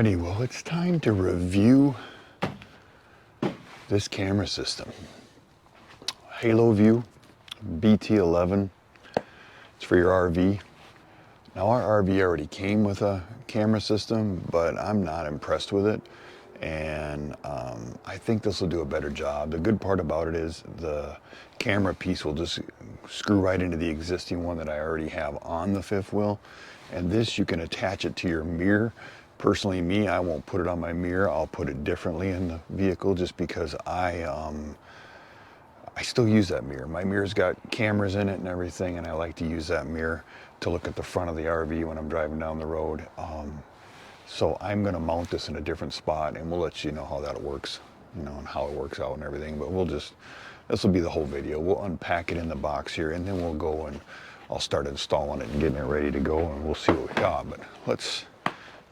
Alrighty, well, it's time to review this camera system. Haloview BT11. It's for your RV. Now, our RV already came with a camera system, but I'm not impressed with it. And I think this will do a better job. The good part about it is the camera piece will just screw right into the existing one that I already have on the fifth wheel. And this, you can attach it to your mirror. Personally, me, I won't put it on my mirror. I'll put it differently in the vehicle just because I still use that mirror. My mirror's got cameras in it and everything, and I like to use that mirror to look at the front of the RV when I'm driving down the road. So I'm going to mount this in a different spot, and we'll let you know how that works, you know, and how it works out and everything. But this will be the whole video. We'll unpack it in the box here, and then we'll go and I'll start installing it and getting it ready to go, and we'll see what we got. But let's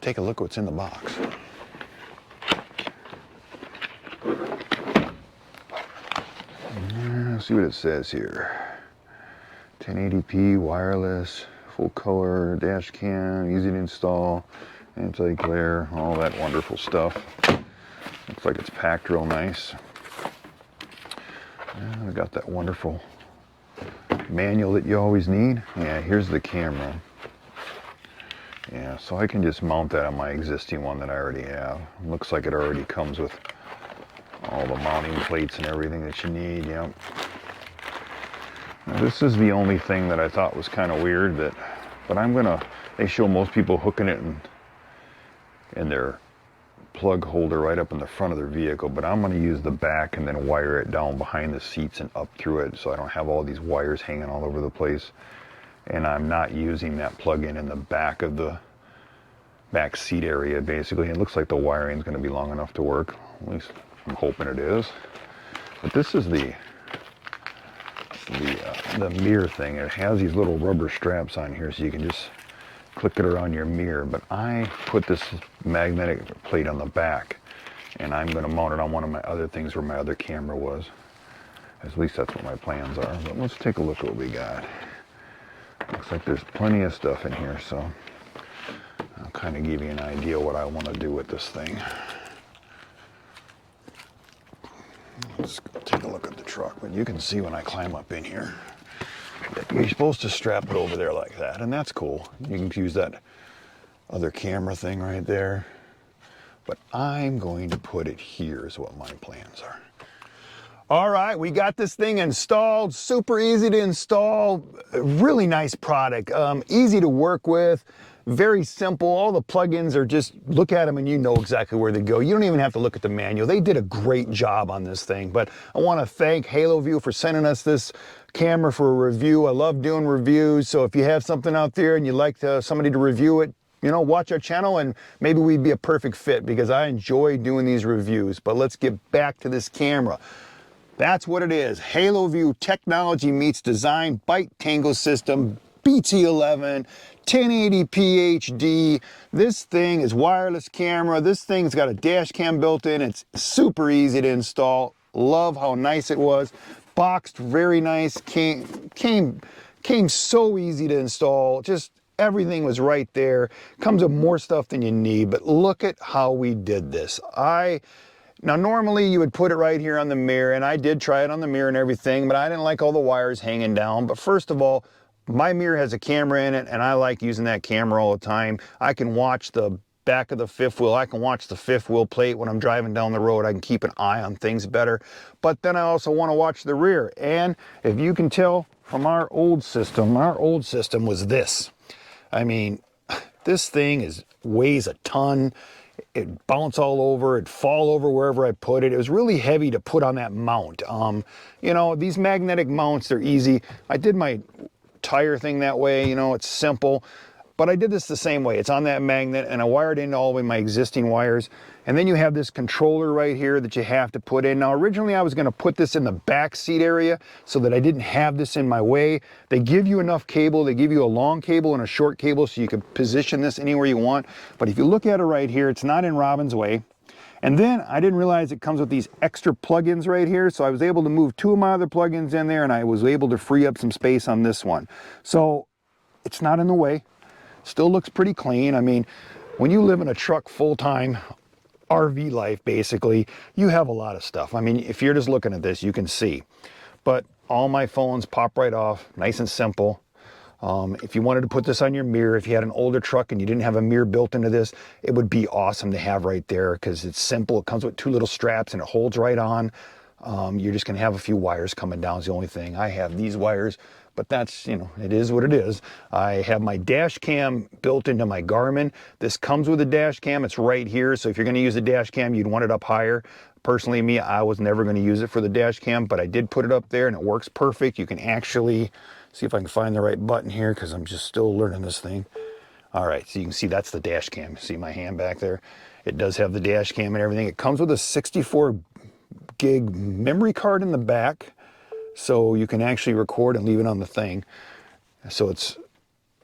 take a look what's in the box. Let's see what it says here. 1080p, wireless, full color, dash cam, easy to install, anti-glare, all that wonderful stuff. Looks like it's packed real nice. And I got that wonderful manual that you always need. Yeah, here's the camera. Yeah, so I can just mount that on my existing one that I already have. Looks like it already comes with all the mounting plates and everything that you need. Yep. Now, this is the only thing that I thought was kind of weird, but they show most people hooking it in their plug holder right up in the front of their vehicle, but I'm going to use the back and then wire it down behind the seats and up through it, so I don't have all these wires hanging all over the place. And I'm not using that plug-in in the back of the back seat area, basically. It looks like the wiring is going to be long enough to work. At least I'm hoping it is. But this is the mirror thing. It has these little rubber straps on here, so you can just click it around your mirror. But I put this magnetic plate on the back, and I'm going to mount it on one of my other things where my other camera was. At least that's what my plans are. But let's take a look at what we got. Looks like there's plenty of stuff in here, so I'll kind of give you an idea what I want to do with this thing. Let's go take a look at the truck, but you can see when I climb up in here, you're supposed to strap it over there like that, and that's cool. You can use that other camera thing right there, but I'm going to put it here is what my plans are. All right, we got this thing installed. Super easy to install. Really nice product. Easy to work with. Very simple. All the plugins are just, look at them and you know exactly where they go. You don't even have to look at the manual. They did a great job on this thing. But I want to thank Haloview for sending us this camera for a review. I love doing reviews. So if you have something out there and you'd like somebody to review it, you know, watch our channel and maybe we'd be a perfect fit because I enjoy doing these reviews. But let's get back to this camera. That's what it is. Haloview technology meets design, Byte Tango system, BT11, 1080p HD. This thing is wireless camera. This thing's got a dash cam built in. It's super easy to install. Love how nice it was. Boxed, very nice. Came so easy to install. Just everything was right there. Comes with more stuff than you need, but look at how we did this. Now, normally you would put it right here on the mirror, and I did try it on the mirror and everything, but I didn't like all the wires hanging down. But first of all, my mirror has a camera in it, and I like using that camera all the time. I can watch the back of the fifth wheel. I can watch the fifth wheel plate when I'm driving down the road. I can keep an eye on things better. But then I also want to watch the rear. And if you can tell from our old system was this. I mean, this thing weighs a ton. It'd bounce all over, it'd fall over wherever I put it. It was really heavy to put on that mount. You know, these magnetic mounts, they're easy. I did my tire thing that way, you know, it's simple. But I did this the same way. It's on that magnet, and I wired in all of my existing wires. And then you have this controller right here that you have to put in. Now, originally I was going to put this in the back seat area so that I didn't have this in my way. They give you enough cable. They give you a long cable and a short cable so you can position this anywhere you want. But if you look at it right here, it's not in Robin's way. And then I didn't realize it comes with these extra plugins right here. So I was able to move two of my other plugins in there, and I was able to free up some space on this one. So it's not in the way. Still looks pretty clean. I mean, when you live in a truck full-time, RV life, basically, you have a lot of stuff. I mean, if you're just looking at this, you can see. But all my phones pop right off, nice and simple. If you wanted to put this on your mirror, if you had an older truck and you didn't have a mirror built into this, it would be awesome to have right there because it's simple. It comes with 2 little straps and it holds right on. You're just going to have a few wires coming down is the only thing. I have these wires, but that's, you know, it is what it is. I have my dash cam built into my Garmin. This comes with a dash cam. It's right here. So if you're going to use a dash cam, you'd want it up higher. Personally, me, I was never going to use it for the dash cam, but I did put it up there and it works perfect. You can actually see if I can find the right button here because I'm just still learning this thing. All right, so you can see that's the dash cam. See my hand back there? It does have the dash cam and everything. It comes with a 64 gig memory card in the back, so you can actually record and leave it on the thing. So it's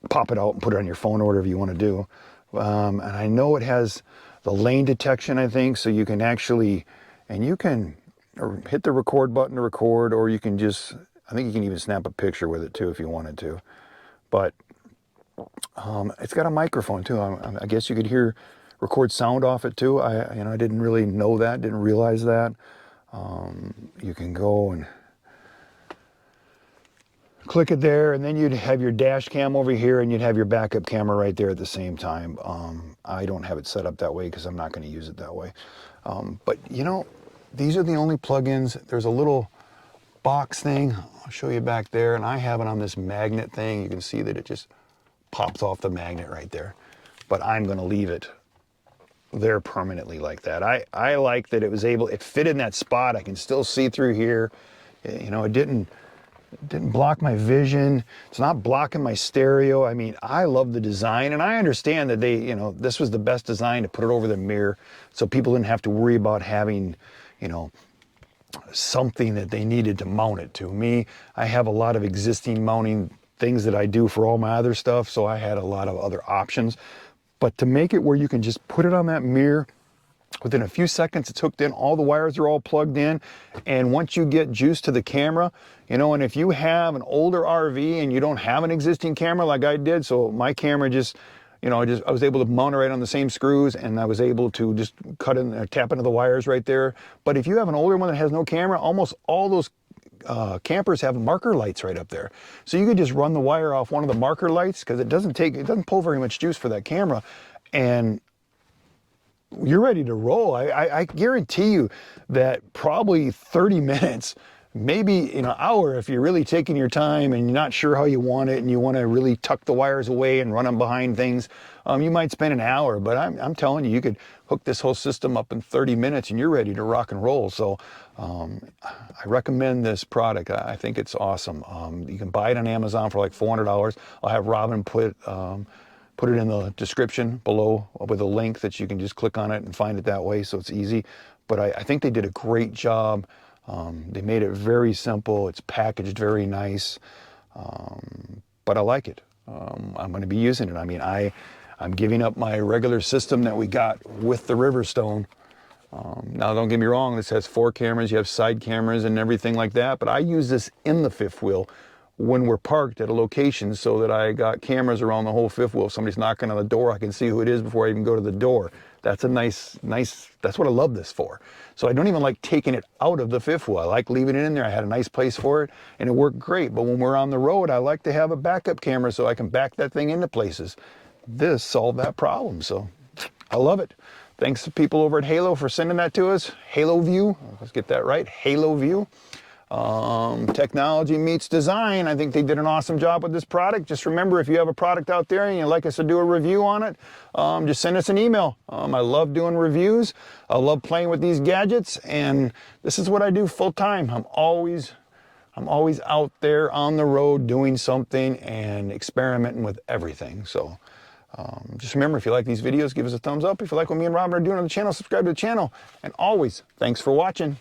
pop it out and put it on your phone or whatever you want to do. And I know it has the lane detection, I think, so you can actually, and you can hit the record button to record, or you can just, I think you can even snap a picture with it too if you wanted to. But it's got a microphone too. I guess you could record sound off it too. I didn't really know that, didn't realize that. You can go and click it there, and then you'd have your dash cam over here and you'd have your backup camera right there at the same time. I don't have it set up that way because I'm not going to use it that way. But you know, these are the only plugins. There's a little box thing, I'll show you back there, and I have it on this magnet thing. You can see that it just pops off the magnet right there. But I'm going to leave it there permanently like that. I like that it fit in that spot. I can still see through here. You know, it didn't block my vision. It's not blocking my stereo. I mean, I love the design, and I understand that this was the best design to put it over the mirror so people didn't have to worry about having, something that they needed to mount it to. Me, I have a lot of existing mounting things that I do for all my other stuff, so I had a lot of other options. But to make it where you can just put it on that mirror, within a few seconds it's hooked in, all the wires are all plugged in, and once you get juice to the camera, and if you have an older RV and you don't have an existing camera like I did, so my camera just, I was able to mount it right on the same screws, and I was able to just tap into the wires right there. But if you have an older one that has no camera, almost all those campers have marker lights right up there. So you could just run the wire off one of the marker lights, because it doesn't pull very much juice for that camera, and you're ready to roll. I guarantee you that probably 30 minutes, maybe an hour, if you're really taking your time and you're not sure how you want it and you want to really tuck the wires away and run them behind things, you might spend an hour. But I'm telling you, you could hook this whole system up in 30 minutes and you're ready to rock and roll. So I recommend this product. I think it's awesome. You can buy it on Amazon for like $400. I'll have Robin put it in the description below with a link that you can just click on it and find it that way, so it's easy. But I think they did a great job. They made it very simple. It's packaged very nice, but I like it. I'm going to be using it. I mean, I'm giving up my regular system that we got with the Riverstone. Now, don't get me wrong, this has 4 cameras. You have side cameras and everything like that, but I use this in the fifth wheel when we're parked at a location, so that I got cameras around the whole fifth wheel. If somebody's knocking on the door, I can see who it is before I even go to the door. That's a nice, that's what I love this for. So I don't even like taking it out of the fifth wheel. I like leaving it in there. I had a nice place for it and it worked great. But when we're on the road, I like to have a backup camera so I can back that thing into places. This solved that problem, so I love it. Thanks to people over at Halo for sending that to us. Halo View, let's get that right, Halo View. Technology meets design. I think they did an awesome job with this product. Just remember, if you have a product out there and you'd like us to do a review on it, just send us an email. I love doing reviews. I love playing with these gadgets, and this is what I do full time. I'm always out there on the road doing something and experimenting with everything. So just remember, if you like these videos, give us a thumbs up. If you like what me and Robin are doing on the channel, subscribe to the channel. And always, thanks for watching.